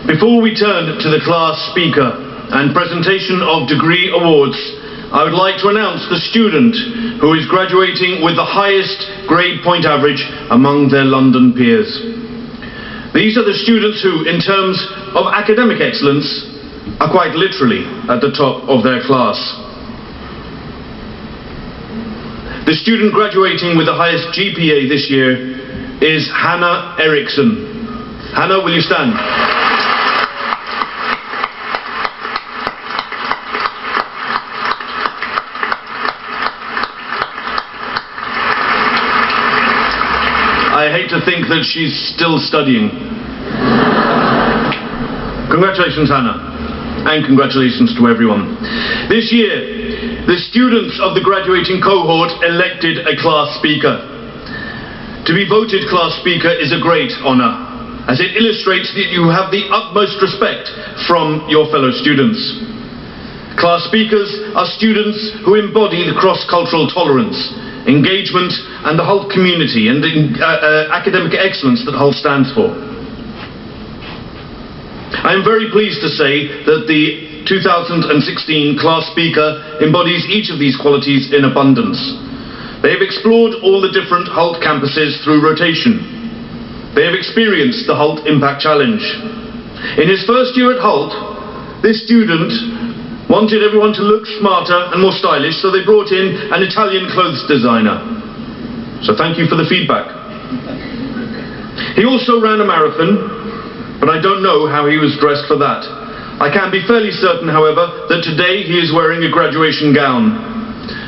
Before we turn to the class speaker and presentation of degree awards, I would like to announce the student who is graduating with the highest grade point average among their London peers. These are the students who, in terms of academic excellence, are quite literally at the top of their class. The student graduating with the highest GPA this year is Hannah Eriksson. Hannah, will you stand? I hate to think that she's still studying. Congratulations, Hannah, and congratulations to everyone. This year, the students of the graduating cohort elected a class speaker. To be voted class speaker is a great honor, as it illustrates that you have the utmost respect from your fellow students. Class speakers are students who embody the cross-cultural tolerance, engagement and the HULT community and the academic excellence that HULT stands for. I am very pleased to say that the 2016 class speaker embodies each of these qualities in abundance. They have explored all the different HULT campuses through rotation. They have experienced the HULT Impact Challenge. In his first year at HULT, this student wanted everyone to look smarter and more stylish, so they brought in an Italian clothes designer. So thank you for the feedback. He also ran a marathon, but I don't know how he was dressed for that. I can be fairly certain, however, that today he is wearing a graduation gown.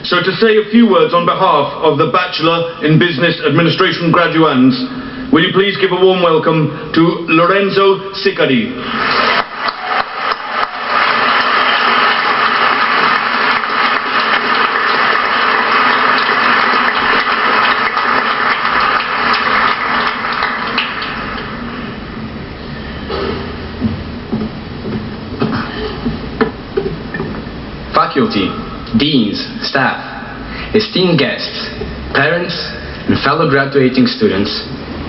So to say a few words on behalf of the Bachelor in Business Administration graduands, will you please give a warm welcome to Lorenzo Sicali. Faculty, deans, staff, esteemed guests, parents, and fellow graduating students,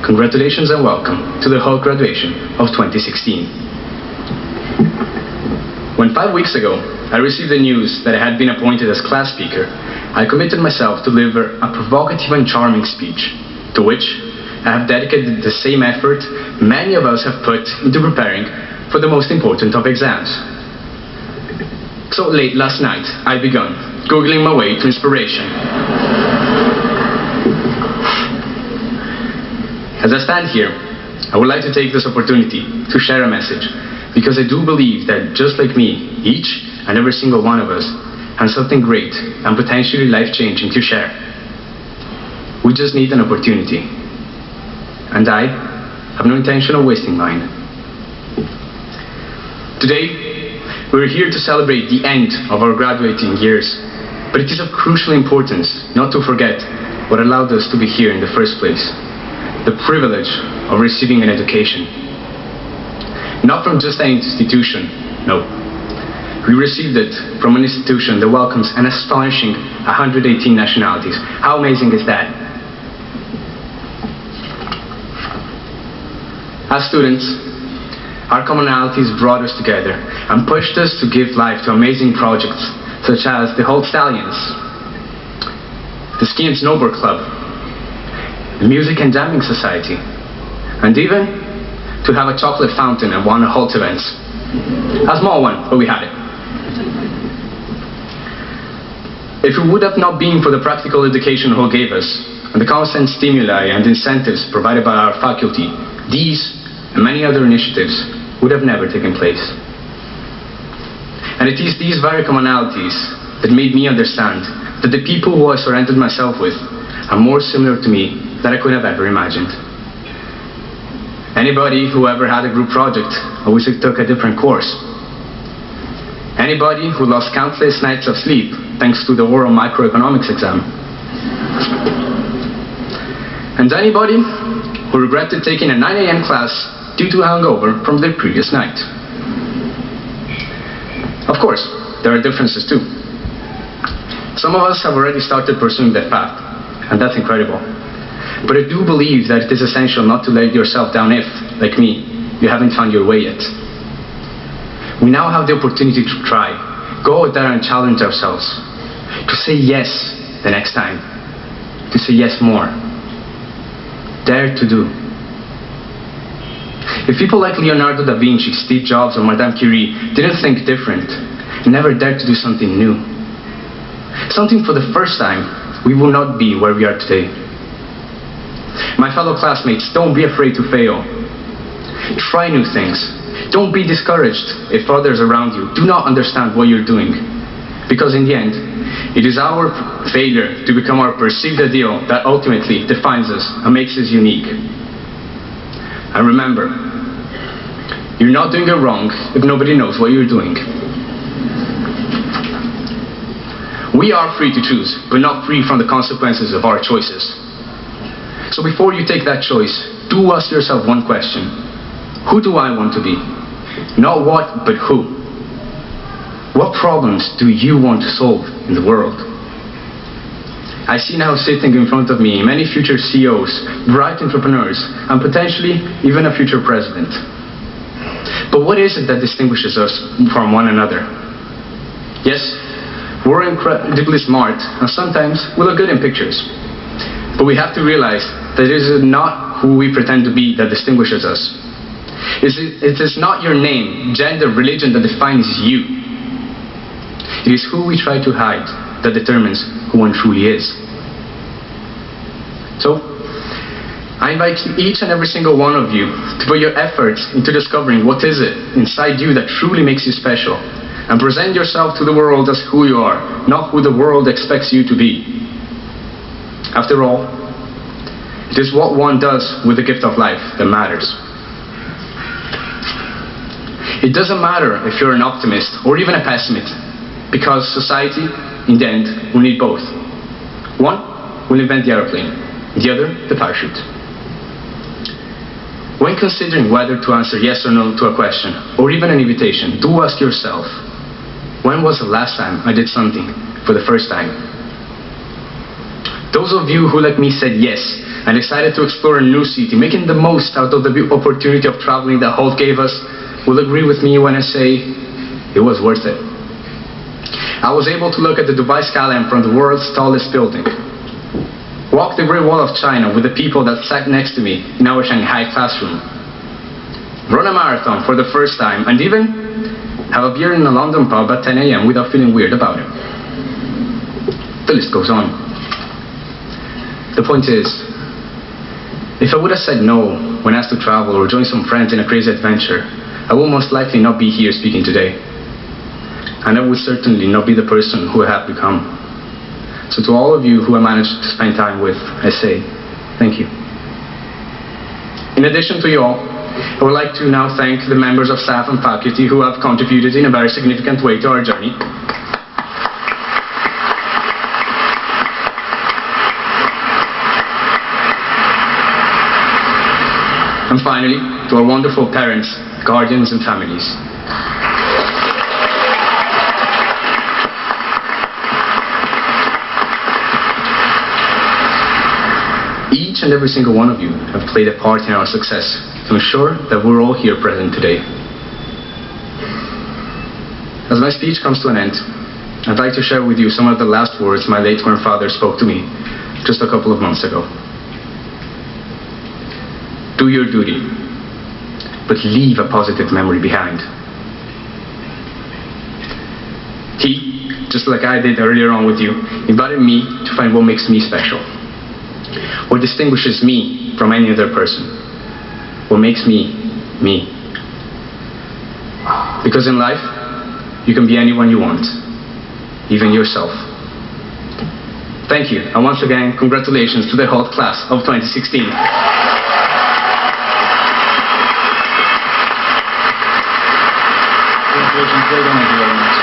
congratulations and welcome to the HULT graduation of 2016. When 5 weeks ago I received the news that I had been appointed as class speaker, I committed myself to deliver a provocative and charming speech, to which I have dedicated the same effort many of us have put into preparing for the most important of exams. So late last night, I began Googling my way to inspiration. As I stand here, I would like to take this opportunity to share a message, because I do believe that just like me, each and every single one of us has something great and potentially life-changing to share. We just need an opportunity. And I have no intention of wasting mine. Today, we're here to celebrate the end of our graduating years, but it is of crucial importance not to forget what allowed us to be here in the first place: the privilege of receiving an education. Not from just an institution, no. We received it from an institution that welcomes an astonishing 118 nationalities. How amazing is that? As students, our commonalities brought us together and pushed us to give life to amazing projects such as the HULT Stallions, the Ski and Snowboard Club, the Music and Jamming Society, and even to have a chocolate fountain at one of HULT events. A small one, but we had it. If it would have not been for the practical education HULT gave us, and the constant stimuli and incentives provided by our faculty, these and many other initiatives would have never taken place. And it is these very commonalities that made me understand that the people who I surrounded myself with are more similar to me than I could have ever imagined. Anybody who ever had a group project or wish they took a different course. Anybody who lost countless nights of sleep thanks to the oral microeconomics exam. And anybody who regretted taking a 9 AM class due to a hangover from the previous night. Of course, there are differences too. Some of us have already started pursuing that path, and that's incredible. But I do believe that it is essential not to let yourself down if, like me, you haven't found your way yet. We now have the opportunity to try, go out there and challenge ourselves, to say yes the next time, to say yes more. Dare to do. If people like Leonardo da Vinci, Steve Jobs, or Madame Curie didn't think different, and never dared to do something new, something for the first time, we will not be where we are today. My fellow classmates, don't be afraid to fail. Try new things. Don't be discouraged if others around you do not understand what you're doing. Because in the end, it is our failure to become our perceived ideal that ultimately defines us and makes us unique. And remember, you're not doing it wrong if nobody knows what you're doing. We are free to choose, but not free from the consequences of our choices. So before you take that choice, do ask yourself one question. Who do I want to be? Not what, but who. What problems do you want to solve in the world? I see now sitting in front of me many future CEOs, bright entrepreneurs, and potentially even a future president. But what is it that distinguishes us from one another? Yes, we're incredibly smart, and sometimes we look good in pictures. But we have to realize that it is not who we pretend to be that distinguishes us. It is not your name, gender, religion that defines you. It is who we try to hide that determines who one truly is. So, I invite each and every single one of you to put your efforts into discovering what is it inside you that truly makes you special, and present yourself to the world as who you are, not who the world expects you to be. After all, it is what one does with the gift of life that matters. It doesn't matter if you're an optimist or even a pessimist, because society, in the end, will need both. One will invent the airplane, the other, the parachute. When considering whether to answer yes or no to a question, or even an invitation, do ask yourself, when was the last time I did something for the first time? Those of you who, like me, said yes and decided to explore a new city, making the most out of the opportunity of traveling that HULT gave us, will agree with me when I say it was worth it. I was able to look at the Dubai skyline from the world's tallest building, walk the Great Wall of China with the people that sat next to me in our Shanghai classroom, run a marathon for the first time, and even have a beer in a London pub at 10 a.m. without feeling weird about it. The list goes on. The point is, if I would have said no when asked to travel or join some friends in a crazy adventure, I will most likely not be here speaking today. And I would certainly not be the person who I have become. So to all of you who I managed to spend time with, I say, thank you. In addition to you all, I would like to now thank the members of staff and faculty who have contributed in a very significant way to our journey. And finally, to our wonderful parents, guardians, and families. Each and every single one of you have played a part in our success to ensure that we're all here present today. As my speech comes to an end, I'd like to share with you some of the last words my late grandfather spoke to me just a couple of months ago. Do your duty, but leave a positive memory behind. He, just like I did earlier on with you, invited me to find what makes me special. What distinguishes me from any other person. What makes me, me. Because in life, you can be anyone you want, even yourself. Thank you, and once again, congratulations to the HULT class of 2016. Congratulations, well done everyone.